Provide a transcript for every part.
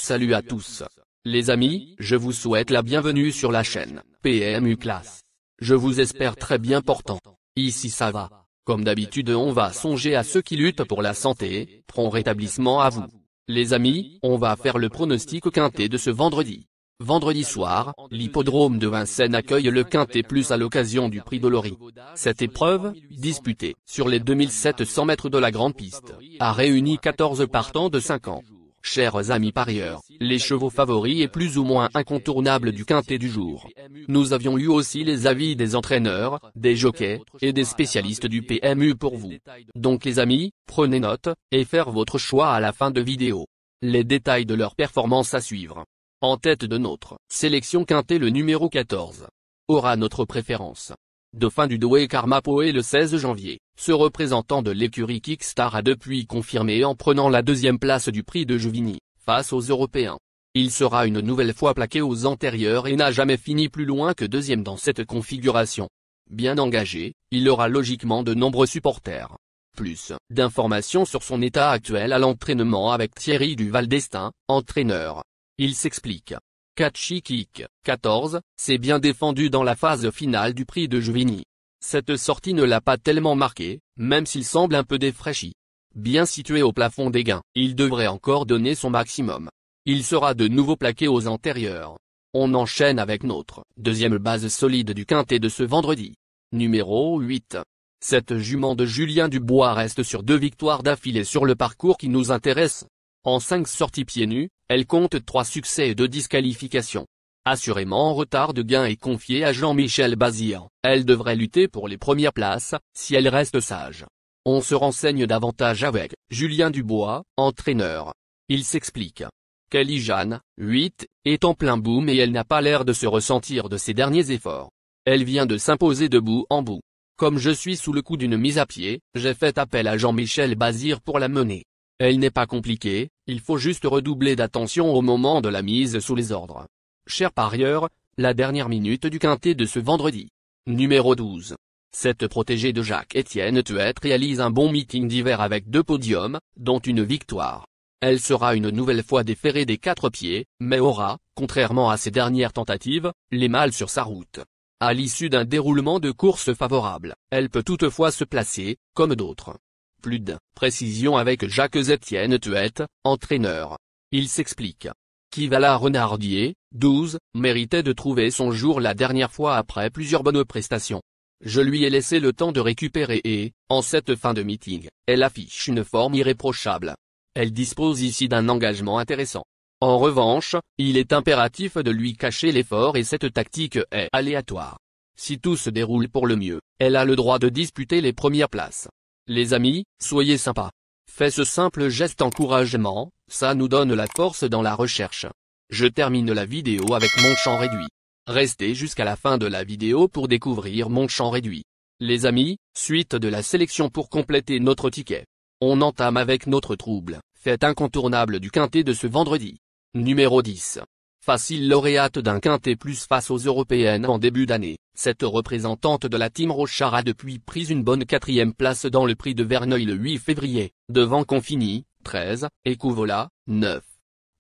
Salut à tous. Les amis, je vous souhaite la bienvenue sur la chaîne PMU Classe. Je vous espère très bien portant. Ici ça va. Comme d'habitude on va songer à ceux qui luttent pour la santé, prompt rétablissement à vous. Les amis, on va faire le pronostic quintet de ce vendredi. Vendredi soir, l'hippodrome de Vincennes accueille le Quintet Plus à l'occasion du prix Dolory. Cette épreuve, disputée sur les 2700 mètres de la grande piste, a réuni 14 partants de 5 ans. Chers amis parieurs, les chevaux favoris et plus ou moins incontournables du quintet du jour. Nous avions eu aussi les avis des entraîneurs, des jockeys, et des spécialistes du PMU pour vous. Donc les amis, prenez note, et faire votre choix à la fin de vidéo. Les détails de leur performance à suivre. En tête de notre sélection quintet, le numéro 14 aura notre préférence. Dauphin du Douai Karma Poe le 16 janvier, ce représentant de l'écurie Kickstar a depuis confirmé en prenant la deuxième place du prix de Juvigny, face aux Européens. Il sera une nouvelle fois plaqué aux antérieurs et n'a jamais fini plus loin que deuxième dans cette configuration. Bien engagé, il aura logiquement de nombreux supporters. Plus d'informations sur son état actuel à l'entraînement avec Thierry Duval d'Estaing, entraîneur. Il s'explique. Catchy Kick, 14, s'est bien défendu dans la phase finale du prix de Juvigny. Cette sortie ne l'a pas tellement marqué, même s'il semble un peu défraîchi. Bien situé au plafond des gains, il devrait encore donner son maximum. Il sera de nouveau plaqué aux antérieurs. On enchaîne avec notre deuxième base solide du quintet de ce vendredi. Numéro 8. Cette jument de Julien Dubois reste sur 2 victoires d'affilée sur le parcours qui nous intéresse. En 5 sorties pieds nus, elle compte 3 succès et 2 disqualifications. Assurément en retard de gain et confiée à Jean-Michel Bazir, elle devrait lutter pour les premières places, si elle reste sage. On se renseigne davantage avec Julien Dubois, entraîneur. Il s'explique. Kelly Jeanne, 8, est en plein boom et elle n'a pas l'air de se ressentir de ses derniers efforts. Elle vient de s'imposer de bout en bout. Comme je suis sous le coup d'une mise à pied, j'ai fait appel à Jean-Michel Bazir pour la mener. Elle n'est pas compliquée, il faut juste redoubler d'attention au moment de la mise sous les ordres. Chers parieurs, la dernière minute du quintet de ce vendredi. Numéro 12. Cette protégée de Jacques-Étienne Tuette réalise un bon meeting d'hiver avec 2 podiums, dont une victoire. Elle sera une nouvelle fois déférée des 4 pieds, mais aura, contrairement à ses dernières tentatives, les mâles sur sa route. À l'issue d'un déroulement de course favorable, elle peut toutefois se placer, comme d'autres. Plus de précision avec Jacques-Étienne Tuette, entraîneur. Il s'explique. Kivala Renardier, 12, méritait de trouver son jour la dernière fois après plusieurs bonnes prestations. Je lui ai laissé le temps de récupérer et, en cette fin de meeting, elle affiche une forme irréprochable. Elle dispose ici d'un engagement intéressant. En revanche, il est impératif de lui cacher l'effort et cette tactique est aléatoire. Si tout se déroule pour le mieux, elle a le droit de disputer les premières places. Les amis, soyez sympas. Faites ce simple geste encouragement, ça nous donne la force dans la recherche. Je termine la vidéo avec mon champ réduit. Restez jusqu'à la fin de la vidéo pour découvrir mon champ réduit. Les amis, suite de la sélection pour compléter notre ticket. On entame avec notre trouble, fête incontournable du quintet de ce vendredi. Numéro 10. Facile lauréate d'un quintet plus face aux européennes en début d'année, cette représentante de la Team Rochard a depuis pris une bonne 4e place dans le prix de Verneuil le 8 février, devant Confini, 13, et Couvola, 9.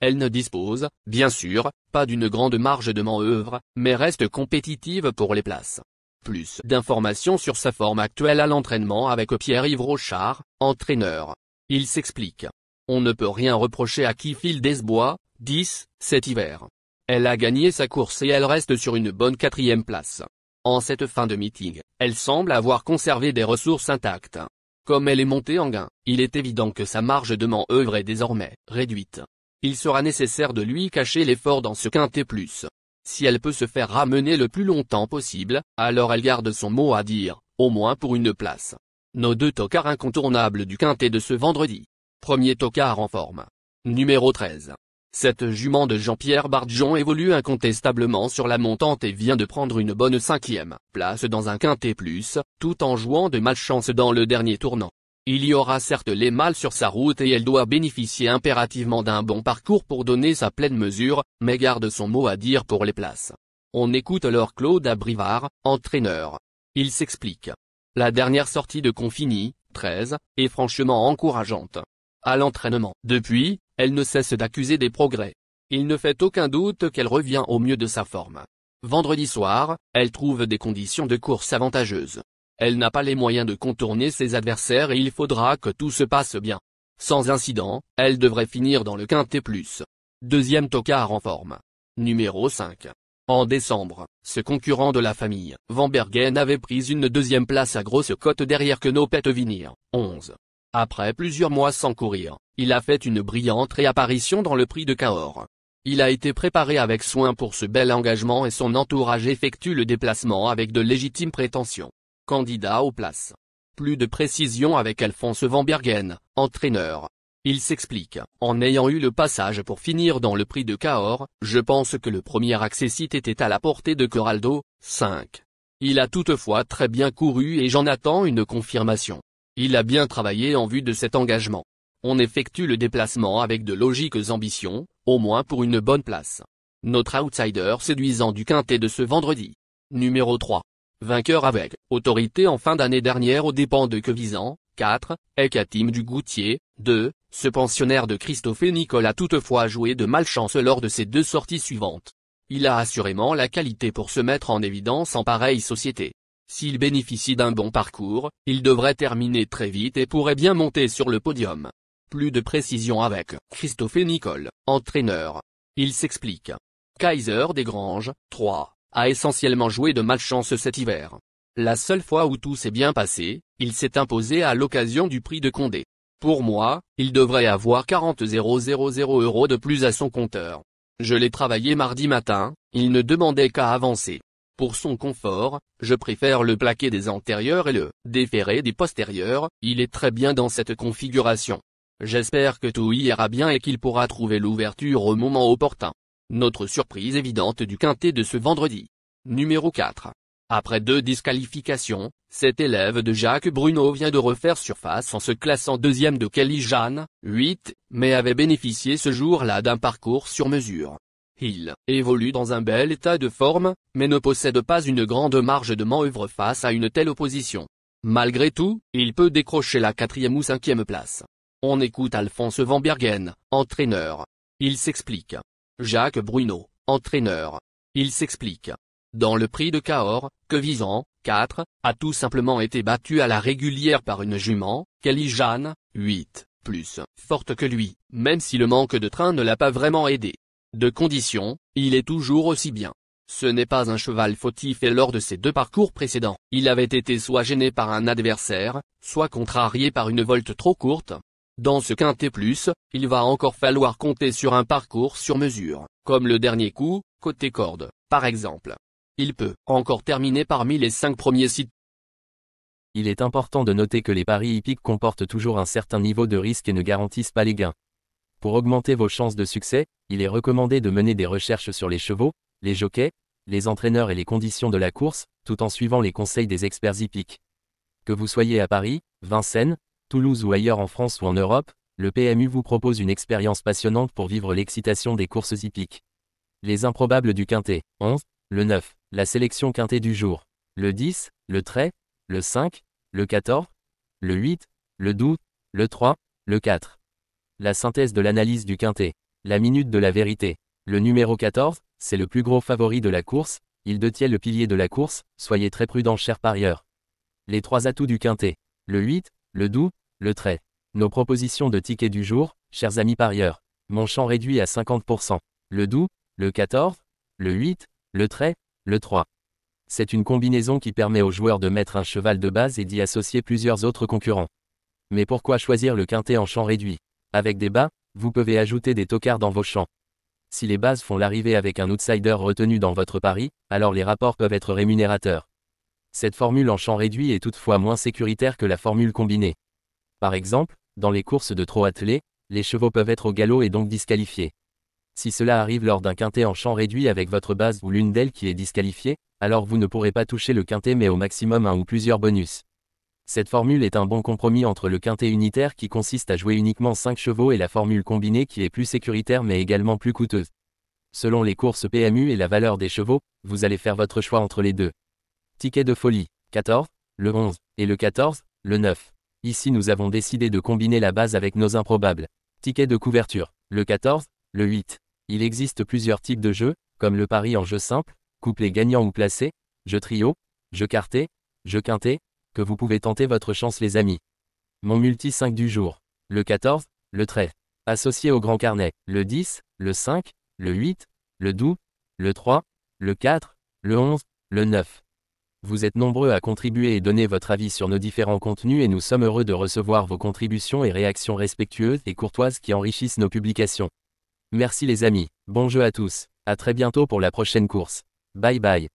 Elle ne dispose, bien sûr, pas d'une grande marge de manœuvre, mais reste compétitive pour les places. Plus d'informations sur sa forme actuelle à l'entraînement avec Pierre-Yves Rochard, entraîneur. Il s'explique. On ne peut rien reprocher à Kifil Desbois, 10, cet hiver. Elle a gagné sa course et elle reste sur une bonne 4e place. En cette fin de meeting, elle semble avoir conservé des ressources intactes. Comme elle est montée en gain, il est évident que sa marge de manœuvre est désormais réduite. Il sera nécessaire de lui cacher l'effort dans ce quintet plus. Si elle peut se faire ramener le plus longtemps possible, alors elle garde son mot à dire, au moins pour une place. Nos 2 tocards incontournables du quintet de ce vendredi. Premier tocard en forme. Numéro 13. Cette jument de Jean-Pierre Barjon évolue incontestablement sur la montante et vient de prendre une bonne 5e place dans un quintet plus, tout en jouant de malchance dans le dernier tournant. Il y aura certes les mâles sur sa route et elle doit bénéficier impérativement d'un bon parcours pour donner sa pleine mesure, mais garde son mot à dire pour les places. On écoute alors Claude Abrivard, entraîneur. Il s'explique. La dernière sortie de Confini, 13, est franchement encourageante. À l'entraînement. Depuis, elle ne cesse d'accuser des progrès. Il ne fait aucun doute qu'elle revient au mieux de sa forme. Vendredi soir, elle trouve des conditions de course avantageuses. Elle n'a pas les moyens de contourner ses adversaires et il faudra que tout se passe bien. Sans incident, elle devrait finir dans le quintet plus. Deuxième tocard en forme. Numéro 5. En décembre, ce concurrent de la famille Van Bergen avait pris une deuxième place à grosse cote derrière Knopet Vinir, 11. Après plusieurs mois sans courir, il a fait une brillante réapparition dans le prix de Cahors. Il a été préparé avec soin pour ce bel engagement et son entourage effectue le déplacement avec de légitimes prétentions. Candidat aux places. Plus de précision avec Alphonse Van Bergen, entraîneur. Il s'explique, en ayant eu le passage pour finir dans le prix de Cahors, je pense que le premier accessite était à la portée de Coraldo, 5. Il a toutefois très bien couru et j'en attends une confirmation. Il a bien travaillé en vue de cet engagement. On effectue le déplacement avec de logiques ambitions, au moins pour une bonne place. Notre outsider séduisant du quintet de ce vendredi. Numéro 3. Vainqueur avec autorité en fin d'année dernière aux dépens de Quevizan, 4, Ekatim du Goutier, 2, ce pensionnaire de Christophe Nicole a toutefois joué de malchance lors de ses deux sorties suivantes. Il a assurément la qualité pour se mettre en évidence en pareille société. S'il bénéficie d'un bon parcours, il devrait terminer très vite et pourrait bien monter sur le podium. Plus de précision avec Christophe Nicole, entraîneur. Il s'explique. Kaiser Desgranges, 3, a essentiellement joué de malchance cet hiver. La seule fois où tout s'est bien passé, il s'est imposé à l'occasion du prix de Condé. Pour moi, il devrait avoir 40 000 € de plus à son compteur. Je l'ai travaillé mardi matin, il ne demandait qu'à avancer. Pour son confort, je préfère le plaqué des antérieurs et le déféré des postérieurs, il est très bien dans cette configuration. J'espère que tout ira bien et qu'il pourra trouver l'ouverture au moment opportun. Notre surprise évidente du quintet de ce vendredi. Numéro 4. Après 2 disqualifications, cet élève de Jacques Bruno vient de refaire surface en se classant deuxième de Kelly Jeanne, 8, mais avait bénéficié ce jour-là d'un parcours sur mesure. Il évolue dans un bel état de forme, mais ne possède pas une grande marge de manœuvre face à une telle opposition. Malgré tout, il peut décrocher la 4e ou 5e place. On écoute Alphonse Van Bergen, entraîneur. Il s'explique. Jacques Bruno, entraîneur. Il s'explique. Dans le prix de Cahors, Quevizan, 4, a tout simplement été battu à la régulière par une jument, Kelly Jeanne, 8, plus forte que lui, même si le manque de train ne l'a pas vraiment aidé. De condition, il est toujours aussi bien. Ce n'est pas un cheval fautif et lors de ses 2 parcours précédents, il avait été soit gêné par un adversaire, soit contrarié par une volte trop courte. Dans ce quintet plus, il va encore falloir compter sur un parcours sur mesure, comme le dernier coup, côté corde, par exemple. Il peut encore terminer parmi les 5 premiers sites. Il est important de noter que les paris hippiques comportent toujours un certain niveau de risque et ne garantissent pas les gains. Pour augmenter vos chances de succès, il est recommandé de mener des recherches sur les chevaux, les jockeys, les entraîneurs et les conditions de la course, tout en suivant les conseils des experts hippiques. Que vous soyez à Paris, Vincennes, Toulouse ou ailleurs en France ou en Europe, le PMU vous propose une expérience passionnante pour vivre l'excitation des courses hippiques. Les improbables du quintet, 11, le 9, la sélection quintet du jour, le 10, le trait, le 5, le 14, le 8, le 12, le 3, le 4. La synthèse de l'analyse du quintet, la minute de la vérité. Le numéro 14, c'est le plus gros favori de la course, il détient le pilier de la course, soyez très prudents chers parieurs. Les 3 atouts du quintet, le 8, le 12, le trait. Nos propositions de tickets du jour, chers amis parieurs. Mon champ réduit à 50%. Le 12, le 14, le 8, le trait, le 3. C'est une combinaison qui permet aux joueurs de mettre un cheval de base et d'y associer plusieurs autres concurrents. Mais pourquoi choisir le quintet en champ réduit? Avec des bas, vous pouvez ajouter des tocards dans vos champs. Si les bases font l'arrivée avec un outsider retenu dans votre pari, alors les rapports peuvent être rémunérateurs. Cette formule en champ réduit est toutefois moins sécuritaire que la formule combinée. Par exemple, dans les courses de trot attelé, les chevaux peuvent être au galop et donc disqualifiés. Si cela arrive lors d'un quintet en champ réduit avec votre base ou l'une d'elles qui est disqualifiée, alors vous ne pourrez pas toucher le quintet mais au maximum un ou plusieurs bonus. Cette formule est un bon compromis entre le quintet unitaire qui consiste à jouer uniquement 5 chevaux et la formule combinée qui est plus sécuritaire mais également plus coûteuse. Selon les courses PMU et la valeur des chevaux, vous allez faire votre choix entre les deux. Ticket de folie, 14, le 11, et le 14, le 9. Ici nous avons décidé de combiner la base avec nos improbables. Ticket de couverture, le 14, le 8. Il existe plusieurs types de jeux, comme le pari en jeu simple, couplet gagnant ou placé, jeu trio, jeu quarté, jeu quinté, que vous pouvez tenter votre chance les amis. Mon multi 5 du jour. Le 14, le trait. Associé au grand carnet, le 10, le 5, le 8, le 12, le 3, le 4, le 11, le 9. Vous êtes nombreux à contribuer et donner votre avis sur nos différents contenus et nous sommes heureux de recevoir vos contributions et réactions respectueuses et courtoises qui enrichissent nos publications. Merci les amis, bon jeu à tous, à très bientôt pour la prochaine course. Bye bye.